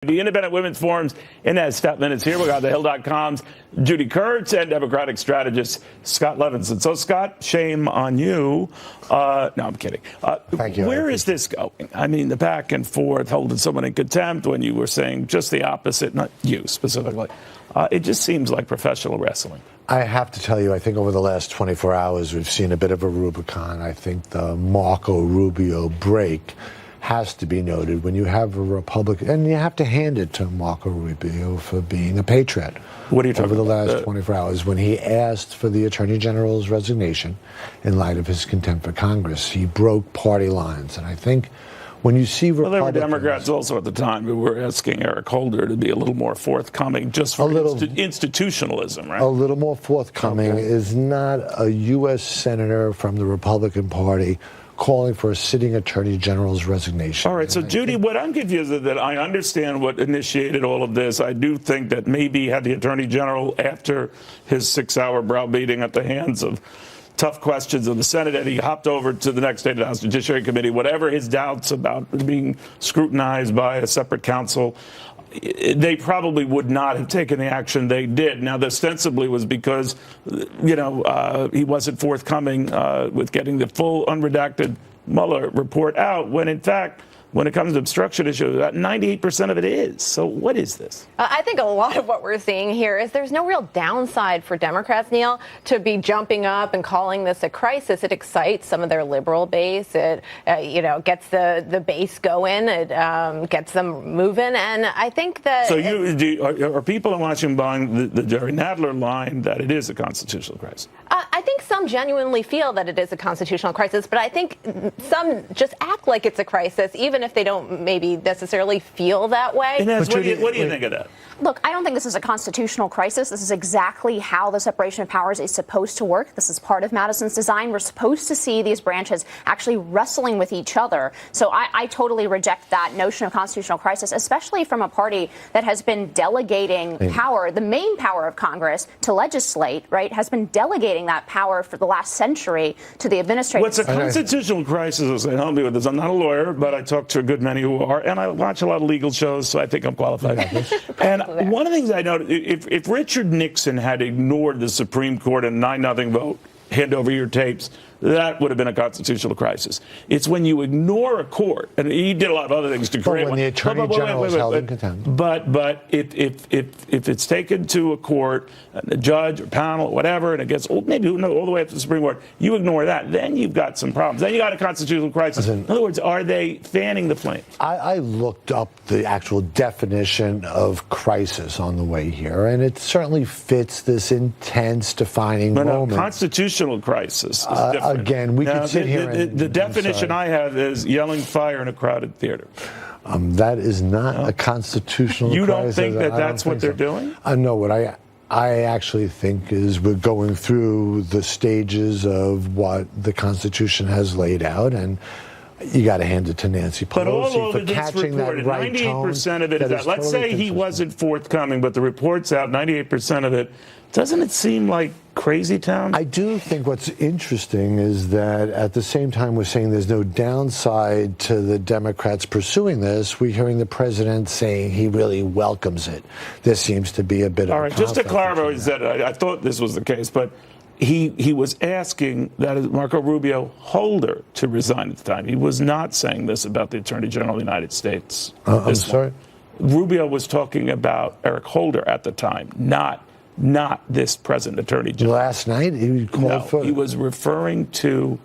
The Independent Women's Forum's in Step Minutes here. We got the Hill.com's Judy Kurtz and Democratic strategist Scott Levinson. So, Scott, shame on you. No, I'm kidding. Thank you. Where is this going? I mean, the back and forth, holding someone in contempt when you were saying just the opposite, not you specifically. It just seems like professional wrestling. I have to tell you, I think over the last 24 hours, we've seen a bit of a Rubicon. I think the Marco Rubio break has to be noted when you have a Republican, and you have to hand it to Marco Rubio for being a patriot. What are you talking about? Over the last 24 hours, when he asked for the Attorney General's resignation in light of his contempt for Congress, he broke party lines. And I think when you see Republicans... Well, there were Democrats also at the time who were asking Eric Holder to be a little more forthcoming just for institutionalism, right? A little more forthcoming is not a U.S. Senator from the Republican Party calling for a sitting Attorney General's resignation. All right, so Judy, what I'm confused is that I understand what initiated all of this. I do think that maybe had the Attorney General, after his 6-hour browbeating at the hands of tough questions of the Senate, and he hopped over to the next day to the House Judiciary Committee, whatever his doubts about being scrutinized by a separate counsel, they probably would not have taken the action they did. Now, this ostensibly was because, he wasn't forthcoming with getting the full unredacted Mueller report out, when in fact, when it comes to obstruction issues, about 98% of it is. So what is this? I think a lot of what we're seeing here is there's no real downside for Democrats, Neil, to be jumping up and calling this a crisis. It excites some of their liberal base. It, gets the base going. It gets them moving. And I think that... So are people in Washington buying the Jerry Nadler line that it is a constitutional crisis? I think some genuinely feel that it is a constitutional crisis, but I think some just act like it's a crisis, even if they don't maybe necessarily feel that way. Inez, what do you think of that? Look, I don't think this is a constitutional crisis. This is exactly how the separation of powers is supposed to work. This is part of Madison's design. We're supposed to see these branches actually wrestling with each other. So I totally reject that notion of constitutional crisis, especially from a party that has been delegating power, the main power of Congress, to legislate, right, has been delegating that power for the last century to the administrative. What's a constitutional crisis? Help me with this. I'm not a lawyer, but I talk to a good many who are, and I watch a lot of legal shows, so I think I'm qualified. And one of the things I know, if Richard Nixon had ignored the Supreme Court and 9-0 vote, hand over your tapes, that would have been a constitutional crisis. It's when you ignore a court, and he did a lot of other things to create when the Attorney General is held in contempt. But if it's taken to a court, a judge or panel, whatever, and it gets maybe all the way up to the Supreme Court, you ignore that, then you've got some problems. Then you got a constitutional crisis. In other words, are they fanning the flames? I looked up the actual definition of crisis on the way here, and it certainly fits this intense defining moment. No, constitutional crisis is different. Again, we could sit here and... The definition I have is yelling fire in a crowded theater. That is not a constitutional crisis. You don't think that that's what they're doing? No, what I actually think is we're going through the stages of what the Constitution has laid out, and you got to hand it to Nancy Pelosi for catching that right tone. 98% of it is that. Let's say he wasn't forthcoming, but the report's out, 98% of it. Doesn't it seem like crazy town? I do think what's interesting is that at the same time we're saying there's no downside to the Democrats pursuing this, we're hearing the president saying he really welcomes it. There seems to be a bit of... All right, just to clarify, I thought this was the case, but he was asking that Marco Rubio Holder to resign at the time. He was not saying this about the Attorney General of the United States. I'm sorry? Rubio was talking about Eric Holder at the time, not this present Attorney General. Last night he called for... he was referring to...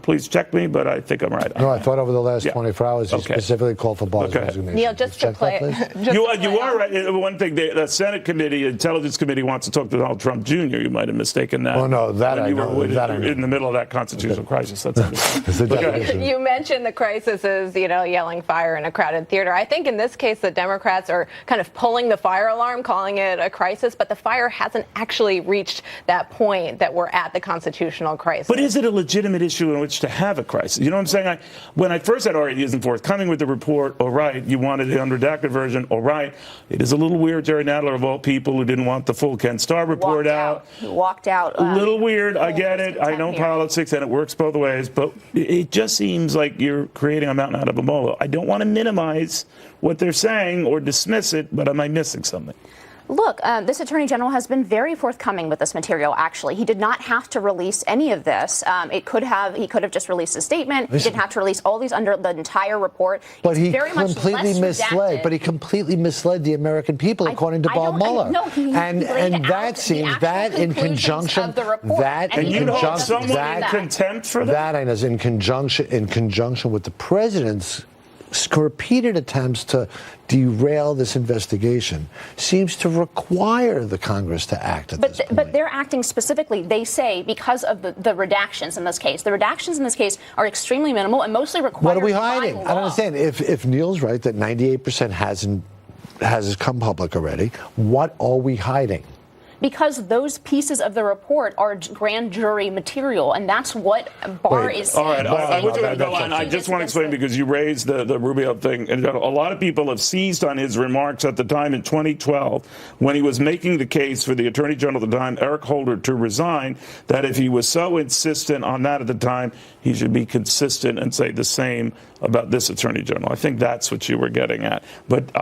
Please check me, but I think I'm right. No, I thought over the last 24 hours he specifically called for Barr's resignation. Neil, just to play... You are right. One thing, the Senate committee, Intelligence Committee wants to talk to Donald Trump Jr. You might have mistaken that. Oh, no, that I know. In the middle of that constitutional crisis. That's You mentioned the crisis is, yelling fire in a crowded theater. I think in this case, the Democrats are kind of pulling the fire alarm, calling it a crisis, but the fire hasn't actually reached that point that we're at the constitutional crisis. But is it a legitimate issue in which much to have a crisis. You know what I'm saying? When I first said, all right, he isn't forthcoming with the report, all right, you wanted the unredacted version, all right. It is a little weird, Jerry Nadler, of all people, who didn't want the full Ken Starr report out. He walked out. A little weird, I get it. I know politics, and it works both ways, but it just seems like you're creating a mountain out of a molehill. I don't want to minimize what they're saying or dismiss it, but am I missing something? Look, this Attorney General has been very forthcoming with this material, actually. He did not have to release any of this. He could have just released a statement. He didn't have to release all these under the entire report. But he very completely misled. But he completely misled the American people, according to Bob Mueller. And that seems that in conjunction and you hold someone in contempt for that. That is in conjunction with the president's repeated attempts to derail this investigation seems to require the Congress to act at this point. But they're acting specifically, they say, because of the redactions in this case. The redactions in this case are extremely minimal and mostly required. What are we hiding? I don't understand. If Neil's right that 98% has come public already, what are we hiding? Because those pieces of the report are grand jury material, and that's what Barr is saying. All right, I just want to explain, because you raised the Rubio thing, and a lot of people have seized on his remarks at the time in 2012 when he was making the case for the Attorney General at the time, Eric Holder, to resign, that if he was so insistent on that at the time, he should be consistent and say the same about this Attorney General. I think that's what you were getting at. But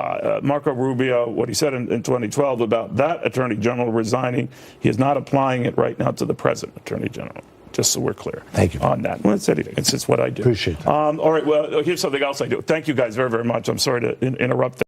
Marco Rubio, what he said in 2012 about that Attorney General resigning, he is not applying it right now to the present Attorney General. Just so we're clear. Thank you on that. Well, it's anything. It's just what I do. Appreciate that. All right. Well, here's something else I do. Thank you guys very, very much. I'm sorry to interrupt.